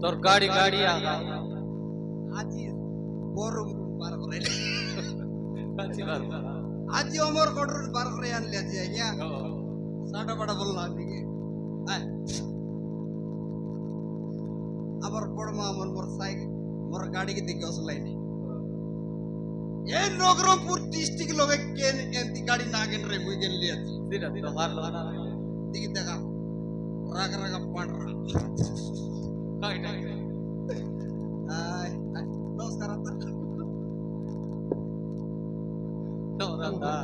তোর গাড়ি গাড়ি আগা আজি বড় বার করে কাছি বার আজি অমর কোটর বার করে আনলে আজি আজ্ঞা সাটা বড় বললা নাকি আমার বড় মা আমার মোর সাইকেল মোর গাড়ি কে দেখে আসলাই নি এ নগরপুর ডিস্ট্রিক্ট লগে কেন এমতি গাড়ি না গেন রে মুই গেন লিয়াছি সিরা তোমার লাগা দিকে দেখা রাগ রাগ পাড়রা কাইটা নমস্কার আত্মা তোরা দা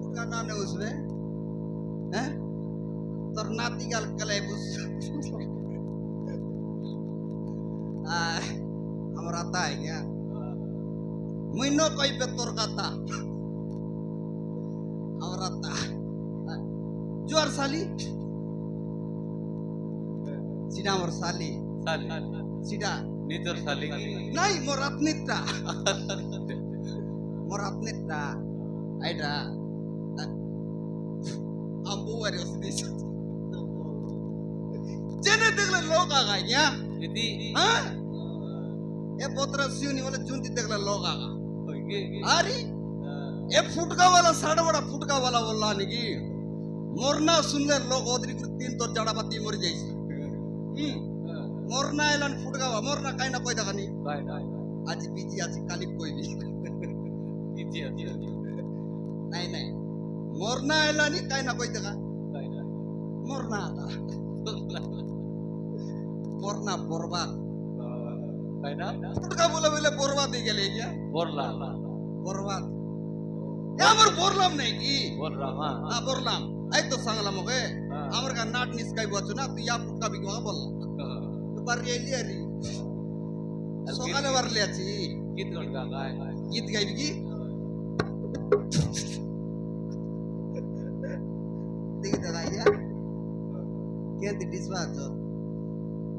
उनका नाम है उसमें हैं तर नाती का कलेबुस हमारा आता है क्या मुइनो कोई पे तोर काता हमारा आता जुआर साली सीधा मोर साली साली सीधा नितर साली नहीं मोर अपनित्रा आइडा अम्बू वाले उसने जेने देखले लोग आ गए क्या इति हाँ ये पोतरा सियोनी वाले जुन्ती देखले लोग आ गए अरे ये फुटका वाला साढ़े बड़ा फुटका वाला बोला निकी मोरना सुनले लोग ओदरी कुछ तीन तो जड़ा पत्ती मर जाइए मोरना एलन फुटका वाला मोरना काई ना कोई दगा नहीं आज बीजी आज काली कोई भी इति नहीं नहीं मोरना एलन नहीं काई ना कोई दगा मोरना आता मोरना बर्बाद काइना फुटका बोले बोले बर्बाद ही गले क्या बोरला बर्बाद ये अमर बोरलाम नहीं की बोरला हाँ बोरलाम आई तो सांगला मोके अमर का नाट निस्काई बुआचु ना तू या फुटका भी क्यों बोलला तो बार ये लिया री सोकाले बार लिया ची गीत गणगा गाय गीत गाई भी की देख दगा या क्या दिस बात जो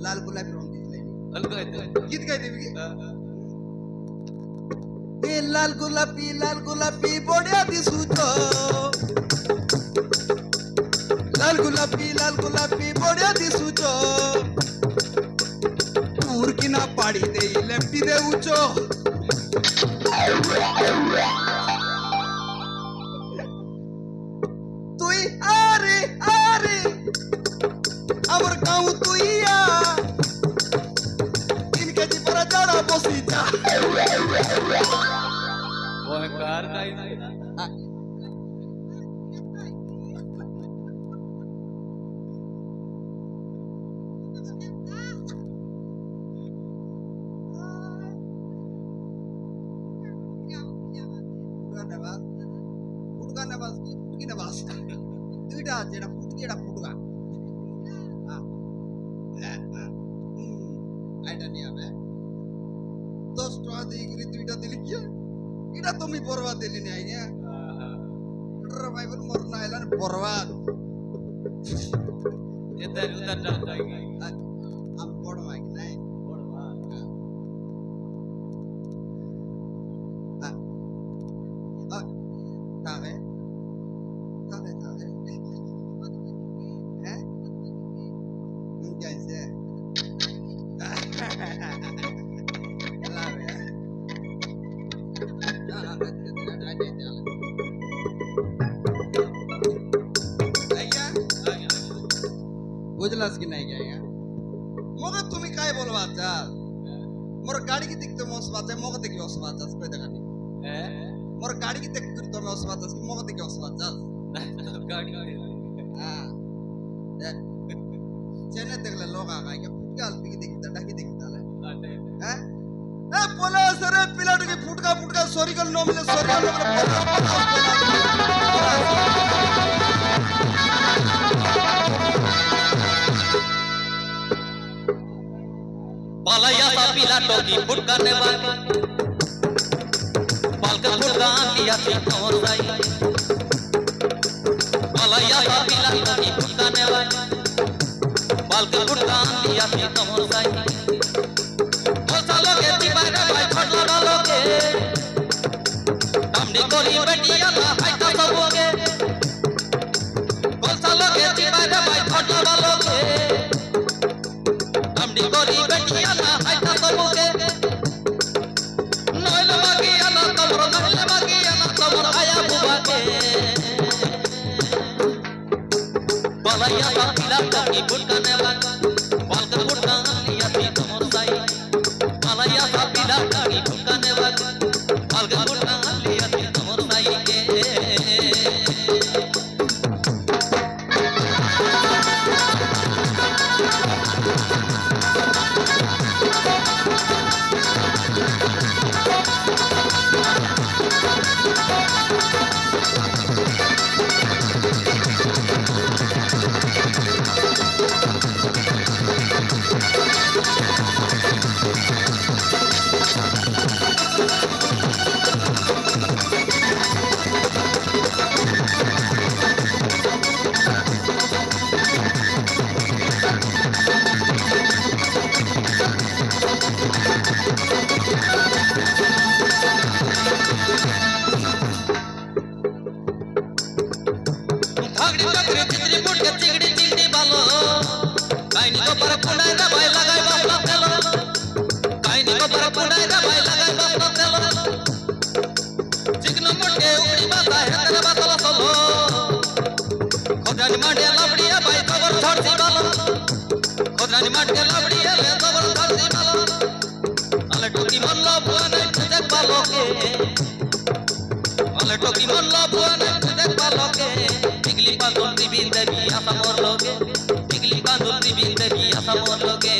लाल गुलाबी रंग दिस ले अलगा गीत गाई देवी की ए लाल गुलाबी बोड़िया दिसुचो लाल गुलाबी बोड़िया दिसुचो पूर की ना पाड़ी दे लेफ्टी दे उचो तुई आरे आरे अमर गाँव तुइया इनके जी पर जड़ा बसी जा ओए कार गाई फुटका नवाज की फुटकी नवाज दुईटा जेड़ा फुटकी एड़ा फुटका हां आइटा नहीं आवे 10 टका देगिरी दुईटा दिली किया इटा तुम ही बर्बाद दिली नहीं आइया रे भाई बोल मरना आइला बर्बाद इधर उधर चल जाएगी हम कोड मांग नहीं बोल तावे हैं कैसे लावे बुझलास की नहीं क्या मगर तुम्ही काय बोलवा चाल मोर गाड़ी की दिखते मोस बात है मोग देखी ओस बात कोई देखा नहीं मोर गाड़ी की देख कर तो मैं ओस बात मोग देखी ओस बात चाल गाड़ी हां चेने देखले लोग आ गए क्या फुटकाल पी देखी तड़ा की देखी ताले हैं ए बोला सरे पिलाट के फुटका सॉरी कल नो मिले सॉरी कल पालया सा पिलाटो की फुटकाने वाली पालकर फुटका लिया थी और साई पालया सा पिलाटो की फुटकाने वाली কালকে ফুটকা আনলিয়াছি তোমার সাই বলছা লোকে দিবাইরে ভাই ফটলা লোকে দামনি করি বেটিয়া না হাইতা সবকে বলছা লোকে দিবাইরে ভাই ফটলা লোকে দামনি করি বেটিয়া না হাইতা সবকে নইলে বাকিয়া না তোমার নইলে বাকিয়া না তোমার আয়া বুবাকে বলাইয়া বাকিলা টাকি ফুটকা নেবা বালকে ফুটকা আনলিয়াছি তোমার সাই বলাইয়া বাকিলা টাকি ফুটকা নেবা বালকে ফুটকা আনলিয়াছি তোমার সাই भागड़ी चक्री चित्री फुट के चिगड़ी चिगड़ी बालो काइनी को पर पुंडाई दा भाई लगाई बापला तेलो काइनी को पर पुंडाई दा भाई लगाई बापला तेलो चिकनो मुट के उड़ी बाता है तेरा बातला सोलो खोदरानी मांडे लबड़िया भाई खबर छोड़ सी बालो खोदरानी मांड के लबड़िया ले खबर छोड़ सी बालो अले टोकी मल्लो बुआ ने तुझे बालो के अले टोकी मल्लो बुआ ने तुझे बालो के टिकली बांधुल दिबिन देवी आसा मोर लोगे टिकली बांधुल दिबिन देवी आसा मोर लोगे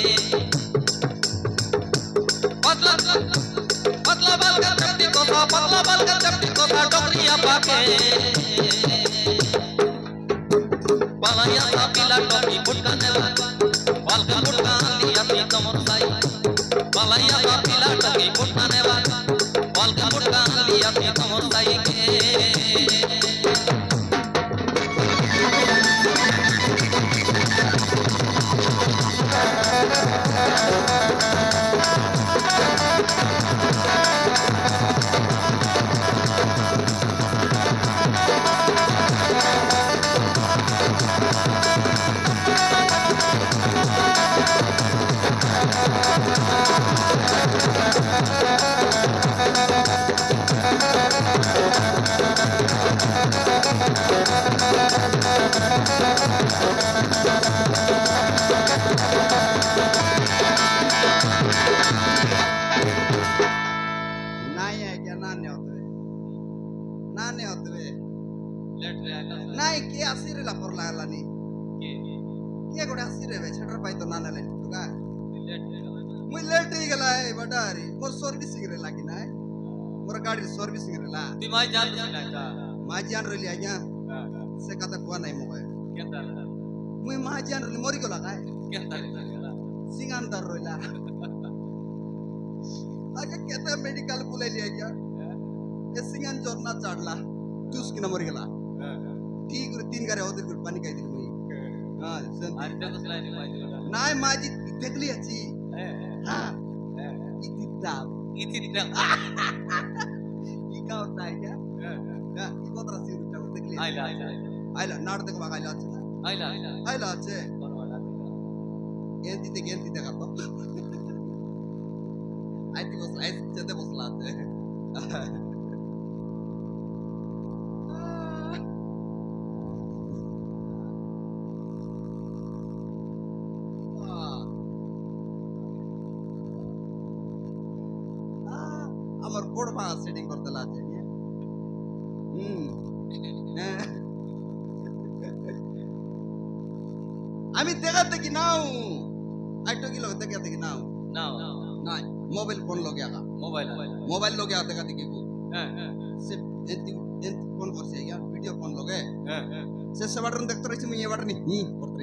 पतला पतला बाल का चपटी कोथा डोकरिया पाके बालाया सा पीला टोपी फुटका नेवा बाल का फुटका आनलियासी तमोर साई बालाया सा पीला टोपी फुटका नेवा बाल का फुटका आनलियासी तमोर साई के नाही आहे क्या नाने होते लेट रे आला नाही की असिरे ला पर लागला नी के के गोडे असिरे वे छटर पाई तो नाना ले तू का लेट रे आला मुई लेट ही गेला है बडारी मोर सर्विसिंग रे लागी ना मोर गाडी सर्विसिंग रे ला ती माय जान सिनायता माझी आन रली आया से कथा को नाही मोबाईल केंता मुई माझी आन रली मोरी गेला काय केंता सिंगांदर रोला आगे केता मेडिकल बुलायली आहे क्या ये सिंगान जोरना चढला तूच की नंबर गेला ठीक 3 गारे होते फिर पाणी काय दिली मुई हां अरे ते कसला नाही माहिती नाही माझी देखली याची हां इती दाब इथे ही का होता है क्या हां ही कोतरा सीन देखली आयला आयला नाटक बघायला आयला आयला आचे एंती ते करतो आयती बसला चते बसला आचे আমার বড় মা সেটিং করতে লাগে আমি দেখাতে কি নাও আইটো কি লোক দেখাতে কি নাও ना নাই মোবাইল ফোন লগে আগা मोबाइल লগে আ দেখাতে কি সে এতি ফোন করছে ইয়া ভিডিও ফোন লগে সে বাটন দেখতে রইছে আমি এ বাটন করতে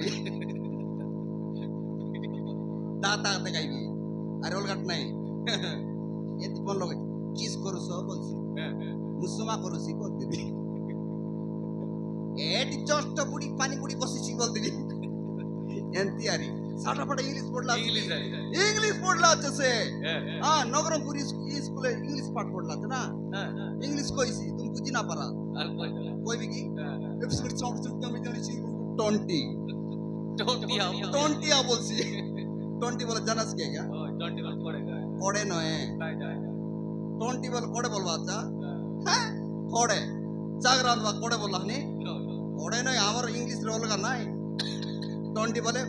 দাতা দেখাইবি আর অলগাট নাই এতি ফোন লগে কিস করছ বলছি মুসুমা করছি কত দিবি এটি চষ্ট পুরি পানি পুরি বসিছি বল দিবি এন্তি আরি সাটা ফাটা ইংলিশ পড়লা ইংলিশ ইংলিশ পড়লা আছে সে নগরমপুর স্কুলে ইংলিশ পাঠ পড়লা আছে না ইংলিশ কইছি তুমি বুঝি না পারা আর কইবি কি টোয়েন্টি টোটিয়া টোয়েন্টিয়া বলছি টোয়েন্টি বলে জানাস কে গা টোটি বল পড়েগা কড়ে নয় টোয়েন্টি বলে কড়ে বলবা আচ্ছা হ্যাঁ কড়ে চাগরান বা কড়ে বললা নি কড়ে নয় আমার ইংলিশ রে অলগা নাই টোয়েন্টি বলে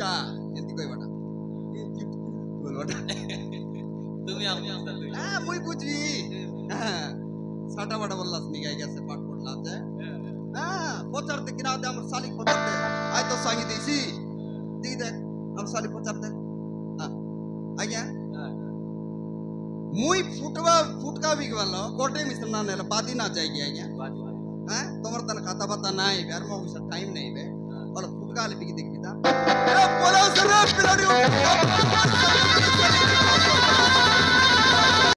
টা এন্তি কইবাটা বলবাটা তুমি আমি হ্যাঁ মুই বুঝি হ্যাঁ সাটা বাটা বললাস নি গাই গেছে পাঠ পড়লা আছে হ্যাঁ পচারতে কিনা দে আমার শালিক পচারতে আই তো সঙ্গে দিছি দি দেখ আমার শালিক পচারতে হ্যাঁ আজ্ঞা মুই ফুটকা বিকবাল কোটে মিশন না নেলা বাদি না যাই আজ্ঞা হ্যাঁ তোমার তন খাতা পাতা নাই বের মো টাইম নাই বে বল ফুটকা আলে বিকি